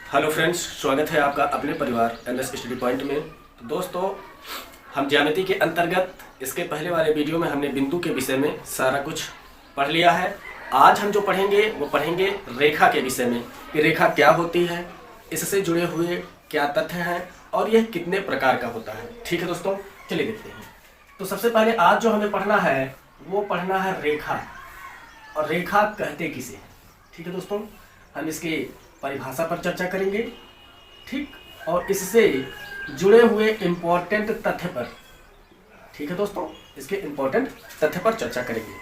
Hello friends, स्वागत है आपका अपने परिवार एमएस स्टडी पॉइंट में। तो दोस्तों, हम ज्यामिति के अंतर्गत इसके पहले वाले वीडियो में हमने बिंदु के विषय में सारा कुछ पढ़ लिया है। आज हम जो पढ़ेंगे वो पढ़ेंगे रेखा के विषय में कि रेखा क्या होती है, इससे जुड़े हुए क्या तथ्य हैं और यह कितने प्रकार का होता है। ठीक है दोस्तों, चलिए देखते हैं। तो सबसे पहले आज जो हमें पढ़ना है वो पढ़ना है रेखा, और रेखा कहते किसे। ठीक है दोस्तों, हम इसकी परिभाषा पर चर्चा करेंगे, ठीक, और इससे जुड़े हुए इम्पोर्टेंट तथ्य पर, ठीक है दोस्तों, इसके इम्पोर्टेंट तथ्य पर चर्चा करेंगे।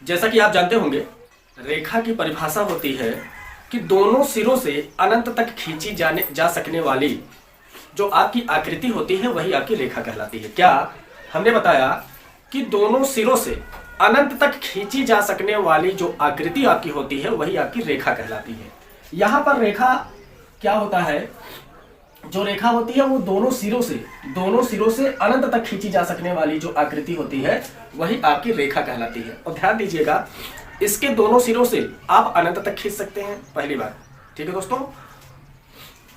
जैसा कि आप जानते होंगे, रेखा की परिभाषा होती है कि दोनों सिरों से अनंत तक खींची जा सकने वाली जो आपकी आकृति होती है वही आपकी रेखा कहलाती है। क्या हमने बताया कि दोनों सिरों से अनंत तक खींची जा सकने वाली जो आकृति आपकी होती है वही आपकी रेखा कहलाती है। यहाँ पर रेखा क्या होता है, जो रेखा होती है वो दोनों सिरों से अनंत तक खींची जा सकने वाली जो आकृति होती है वही आपकी रेखा कहलाती है। और ध्यान दीजिएगा, इसके दोनों सिरों से आप अनंत तक खींच सकते हैं, पहली बात। ठीक है दोस्तों,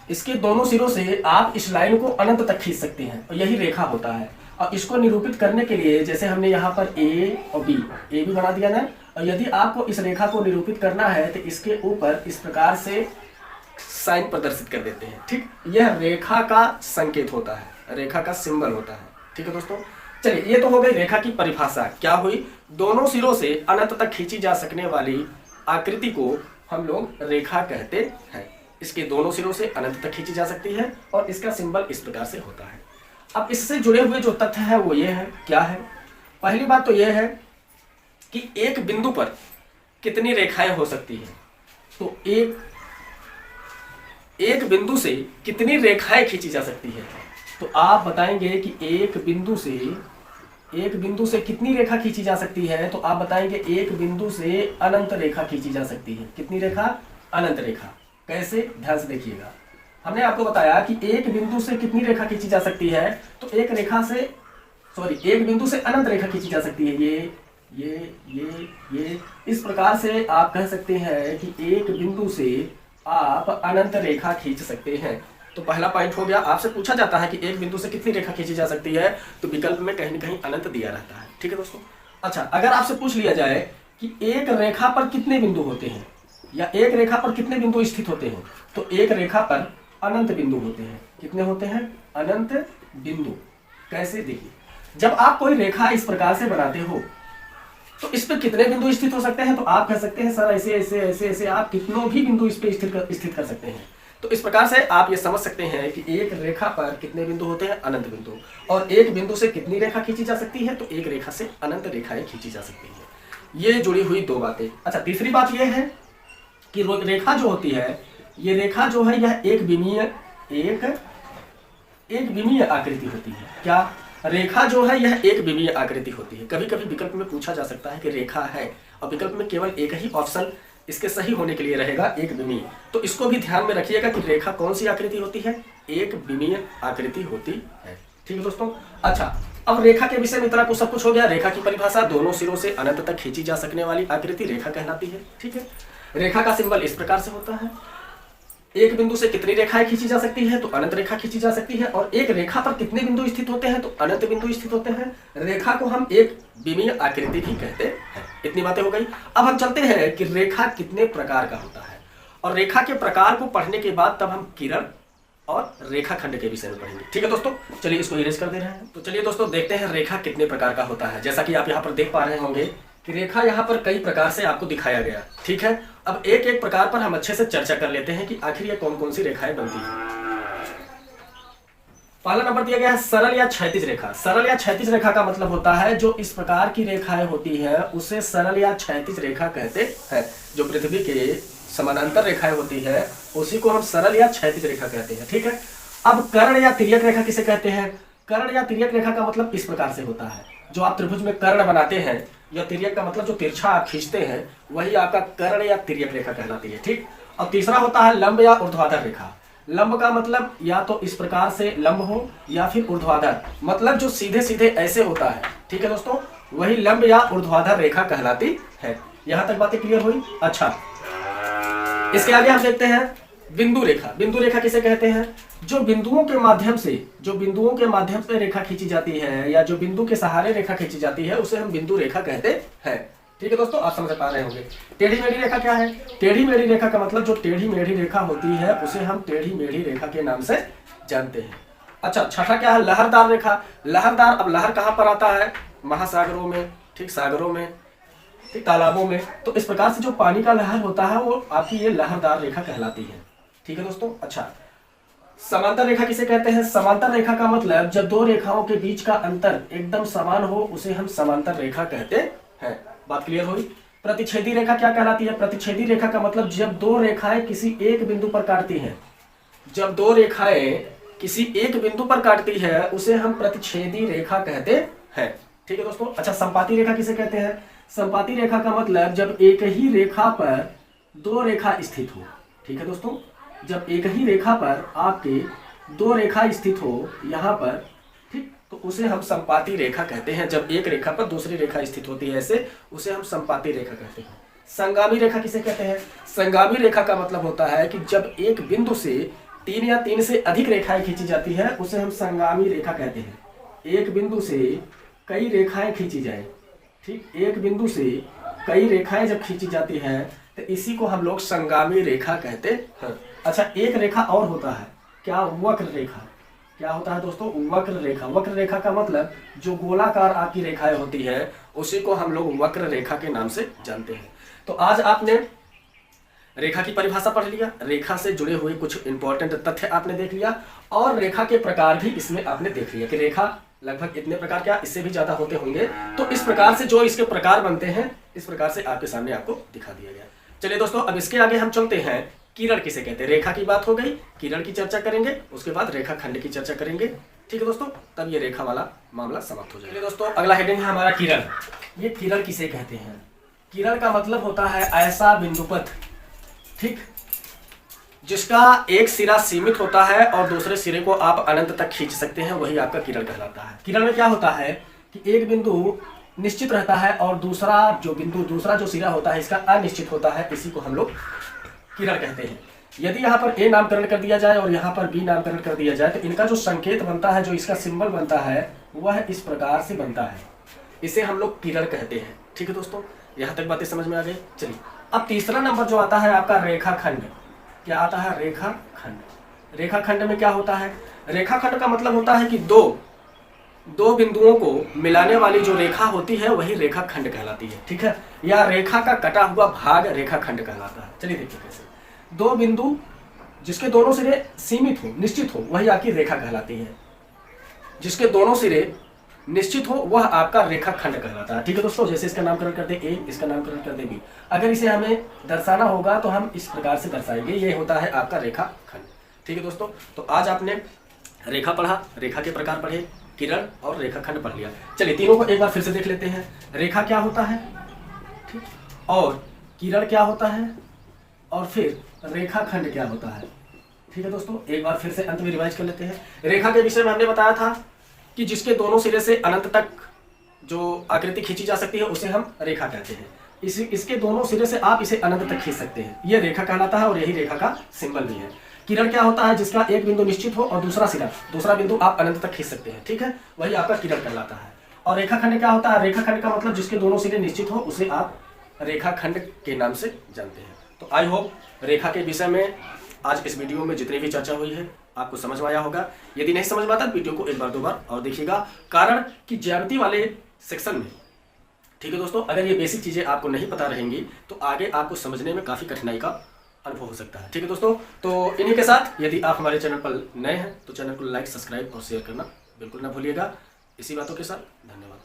इसके दोनों सिरों से आप इस लाइन को अनंत तक खींच सकते हैं और यही रेखा होता है। और इसको निरूपित करने के लिए जैसे हमने यहाँ पर ए और बी भी बना दिया ना, और यदि आपको इस रेखा को निरूपित करना है तो इसके ऊपर इस प्रकार से साइन प्रदर्शित कर देते हैं। ठीक, यह रेखा का संकेत होता है, रेखा का सिंबल होता है। ठीक है दोस्तों, चलिए, ये तो हो गई रेखा की परिभाषा। क्या हुई, दोनों सिरों से अनंत तक खींची जा सकने वाली आकृति को हम लोग रेखा कहते हैं। इसके दोनों सिरों से अनंत तक खींची जा सकती है और इसका सिंबल इस प्रकार से होता है। अब इससे जुड़े हुए जो तथ्य है वो ये है, क्या है, पहली बात तो ये है कि एक बिंदु पर कितनी रेखाएं हो सकती हैं। तो एक बिंदु से कितनी रेखाएं खींची जा सकती है। तो आप बताएंगे कि एक बिंदु से कितनी रेखा खींची जा सकती है। तो आप बताएंगे एक बिंदु से अनंत रेखा खींची जा सकती है। कितनी रेखा, अनंत रेखा। कैसे, ध्यान से देखिएगा। हमने आपको बताया कि एक बिंदु से कितनी रेखा खींची जा सकती है। तो एक बिंदु से अनंत रेखा खींची जा सकती है। ये इस प्रकार से आप कह सकते हैं कि एक बिंदु से आप अनंत रेखा खींच सकते हैं। तो पहला पॉइंट हो गया। आपसे पूछा जाता है कि एक बिंदु से कितनी रेखा खींची जा सकती है, तो विकल्प में कहीं न कहीं अनंत दिया रहता है। ठीक है दोस्तों। अच्छा, अगर आपसे पूछ लिया जाए कि एक रेखा पर कितने बिंदु होते हैं या एक रेखा पर कितने बिंदु स्थित होते हैं, तो एक रेखा पर अनंत बिंदु होते हैं। कितने होते हैं, अनंत बिंदु। कैसे, देखिए, जब आप कोई रेखा इस प्रकार से बनाते हो तो इस पर कितने बिंदु स्थित हो सकते हैं। तो आप कह सकते हैं सर ऐसे ऐसे ऐसे ऐसे आप कितनों भी बिंदु इस पे स्थित कर सकते हैं। तो इस प्रकार से आप ये समझ सकते हैं कि एक रेखा पर कितने बिंदु होते हैं, अनंत बिंदु। और एक बिंदु से कितनी रेखा खींची जा सकती है, तो एक रेखा से अनंत रेखाएं खींची जा सकती है। ये जुड़ी हुई दो बातें। अच्छा, तीसरी बात यह है कि रेखा जो होती है, ये रेखा जो है यह एक विमीय आकृति होती है। क्या, रेखा जो है यह एक विमीय आकृति होती है। कभी कभी विकल्प में पूछा जा सकता है कि रेखा है, और विकल्प में केवल एक ही ऑप्शन इसके सही होने के लिए रहेगा, एक विमीय। तो इसको भी ध्यान में रखिएगा कि रेखा कौन सी आकृति होती है, एक विमीय आकृति होती है। ठीक है दोस्तों। अच्छा, अब रेखा के विषय में इतना कुछ सब कुछ हो गया। रेखा की परिभाषा, दोनों सिरों से अनंत तक खींची जा सकने वाली आकृति रेखा कहलाती है। ठीक है, रेखा का सिंबल इस प्रकार से होता है। एक बिंदु से कितनी रेखाएं खींची जा सकती है, तो अनंत रेखा खींची जा सकती है। और एक रेखा पर कितने बिंदु स्थित होते हैं, तो अनंत बिंदु स्थित होते हैं। रेखा को हम एक विमीय आकृति भी कहते हैं। इतनी बातें हो गई। अब हम चलते हैं कि रेखा कितने प्रकार का होता है, और रेखा के प्रकार को पढ़ने के बाद तब हम किरण और रेखाखंड के विषय में पढ़ेंगे। ठीक है दोस्तों, चलिए इसको इरेज कर दे रहे हैं। तो चलिए दोस्तों, देखते हैं रेखा कितने प्रकार का होता है। जैसा कि आप यहाँ पर देख पा रहे होंगे कि रेखा यहाँ पर कई प्रकार से आपको दिखाया गया। ठीक है, अब एक एक प्रकार पर हम अच्छे से चर्चा कर लेते हैं कि आखिर ये कौन कौन सी रेखाएं बनती हैं। पहला नंबर दिया गया है सरल या क्षैतिज रेखा। सरल या क्षैतिज रेखा का मतलब होता है जो इस प्रकार की रेखाएं होती है उसे सरल या क्षैतिज रेखा कहते हैं। जो पृथ्वी के समानांतर रेखाएं होती है उसी को हम सरल या क्षैतिज रेखा कहते हैं। ठीक है, अब कर्ण या तिर्यक रेखा किसे कहते हैं। कर्ण या तिर्यक रेखा का मतलब इस प्रकार से होता है, जो आप त्रिभुज में कर्ण बनाते हैं, या तिर्यक का मतलब जो तिरछा आप खींचते हैं वही आपका कर्ण या तिर्यक रेखा कहलाती है। ठीक, और तीसरा होता है लंब या ऊर्ध्वाधर रेखा। लंब का मतलब या तो इस प्रकार से लंब हो या फिर ऊर्ध्वाधर, मतलब जो सीधे सीधे ऐसे होता है। ठीक है दोस्तों, वही लंब या ऊर्ध्वाधर रेखा कहलाती है। यहां तक बातें क्लियर हुई। अच्छा, इसके आगे हम देखते हैं बिंदु रेखा। बिंदु रेखा किसे कहते हैं? जो बिंदुओं के माध्यम से रेखा खींची जाती है या जो बिंदु के सहारे रेखा खींची जाती है उसे हम बिंदु रेखा कहते हैं। ठीक है दोस्तों, आप समझ पा रहे होंगे। टेढ़ी मेढ़ी रेखा क्या है? टेढ़ी मेढ़ी रेखा का मतलब जो टेढ़ी मेढ़ी रेखा होती है उसे हम टेढ़ी मेढ़ी रेखा के नाम से जानते हैं। अच्छा, छठा क्या है? लहरदार रेखा। लहरदार, अब लहर कहाँ पर आता है? महासागरों में, ठीक, सागरों में, ठीक, तालाबों में। तो इस प्रकार से जो पानी का लहर होता है वो आपकी ये लहरदार रेखा कहलाती है। ठीक है दोस्तों। अच्छा, समांतर रेखा किसे कहते हैं? समांतर रेखा का मतलब जब दो रेखाओं के बीच का अंतर एकदम समान हो उसे हम समांतर रेखा कहते हैं। बात क्लियर हुई? प्रतिच्छेदी रेखा क्या कहलाती है? प्रतिच्छेदी रेखा का मतलब जब दो रेखाएं किसी एक बिंदु पर काटती हैं, जब दो रेखाएं किसी एक बिंदु पर काटती है उसे हम प्रतिच्छेदी रेखा कहते हैं। ठीक है दोस्तों। अच्छा, संपाती रेखा किसे कहते हैं? संपाती रेखा का मतलब जब एक ही रेखा पर दो रेखा स्थित हो। ठीक है दोस्तों, जब एक ही रेखा पर आपके दो रेखा स्थित हो यहाँ पर, ठीक, तो उसे हम संपाती रेखा कहते हैं। जब एक रेखा पर दूसरी रेखा स्थित होती है ऐसे, उसे हम संपाती रेखा कहते हैं। संगामी रेखा किसे कहते हैं? संगामी रेखा का मतलब होता है कि जब एक बिंदु से तीन या तीन से अधिक रेखाएं खींची जाती है उसे हम संगामी रेखा कहते हैं। एक बिंदु से कई रेखाएं खींची जाए, ठीक, एक बिंदु से कई रेखाएं जब खींची जाती है तो इसी को हम लोग संगामी रेखा कहते हैं। अच्छा, एक रेखा और होता है, क्या? वक्र रेखा। क्या होता है दोस्तों? वक्र रेखा। वक्र रेखा का मतलब जो गोलाकार आपकी रेखाएं होती है उसी को हम लोग वक्र रेखा के नाम से जानते हैं। तो आज आपने रेखा की परिभाषा पढ़ लिया, रेखा से जुड़े हुए कुछ इंपॉर्टेंट तथ्य आपने देख लिया और रेखा के प्रकार भी इसमें आपने देख लिया कि रेखा लगभग इतने प्रकार, क्या इससे भी ज्यादा होते होंगे। तो इस प्रकार से जो इसके प्रकार बनते हैं इस प्रकार से आपके सामने आपको दिखा दिया गया। चलिए दोस्तों, अब इसके आगे हम चलते हैं। किरण किसे कहते हैं? रेखा की बात हो गई, किरण की चर्चा करेंगे, उसके बाद रेखा खंड की चर्चा करेंगे। ठीक है दोस्तों, तब ये रेखा वाला मामला समाप्त हो जाएगा। दोस्तों, अगला हेडिंग है हमारा किरण। ये किरण किसे कहते हैं? किरण का मतलब होता है ऐसा बिंदुपथ, ठीक, जिसका एक सिरा सीमित होता है और दूसरे सिरे को आप अनंत तक खींच सकते हैं, वही आपका किरण कहलाता है। किरण में क्या होता है कि एक बिंदु निश्चित रहता है और दूसरा जो सिरा होता है इसका अनिश्चित होता है, इसी को हम लोग किरण कहते हैं। यदि यहाँ पर ए नामकरण कर दिया जाए और यहाँ पर बी नामकरण कर दिया जाए तो इनका जो संकेत बनता है, जो इसका सिंबल बनता है वह इस प्रकार से बनता है, इसे हम लोग किरण कहते हैं। ठीक है दोस्तों, यहाँ तक बातें समझ में आ गई। चलिए, अब तीसरा नंबर जो आता है आपका रेखाखंड। क्या आता है? रेखाखंड। रेखाखंड में क्या होता है? रेखाखंड का मतलब होता है कि दो बिंदुओं को मिलाने वाली जो रेखा होती है वही रेखाखंड कहलाती है। ठीक है, या रेखा का कटा हुआ भाग रेखाखंड कहलाता है। चलिए देखिए कैसे। दो बिंदु जिसके दोनों सिरे सीमित हो, निश्चित हो, वही आपकी रेखा कहलाती है। जिसके दोनों सिरे निश्चित हो वह आपका रेखाखंड कहलाता है। ठीक है दोस्तों, जैसे इसका नामकरण कर दे ए, इसका नामकरण कर दे बी। अगर इसे हमें दर्शाना होगा तो हम इस प्रकार से दर्शाएंगे, ये होता है आपका रेखाखंड। ठीक है दोस्तों, तो आज आपने रेखा पढ़ा, रेखा के प्रकार पढ़े, किरण और रेखाखंड पढ़ लिया। चलिए तीनों को एक बार फिर से देख लेते हैं। रेखा क्या होता है, ठीक, और किरण क्या होता है, और फिर रेखाखंड क्या होता है। ठीक है दोस्तों, एक बार फिर से अंत में रिवाइज कर लेते हैं। रेखा के विषय में हमने बताया था कि जिसके दोनों सिरे से अनंत तक जो आकृति खींची जा सकती है उसे हम रेखा कहते हैं। इसके दोनों सिरे से आप इसे अनंत तक खींच सकते हैं, यह रेखा कहलाता है और यही रेखा का सिंबल भी है। किरण क्या होता है? जिसका एक बिंदु निश्चित हो और दूसरा बिंदु आप अनंत तक खींच सकते हैं। ठीक है, वही आपका किरण कहलाता है। और रेखाखंड क्या होता है? रेखाखंड का मतलब जिसके दोनों सिरे निश्चित हो उसे आप रेखाखंड के नाम से जानते हैं। तो आई होप रेखा के विषय में आज इस वीडियो में जितनी भी चर्चा हुई है आपको समझ में आया होगा। यदि नहीं समझ में आता वीडियो को एक बार दो बार और देखिएगा, कारण कि ज्यामिति वाले सेक्शन में, ठीक है दोस्तों, अगर ये बेसिक चीजें आपको नहीं पता रहेंगी तो आगे आपको समझने में काफी कठिनाई का अनुभव हो सकता है। ठीक है दोस्तों, तो इन्हीं के साथ यदि आप हमारे चैनल पर नए हैं तो चैनल को लाइक, सब्सक्राइब और शेयर करना बिल्कुल ना भूलिएगा। इसी बातों के साथ धन्यवाद।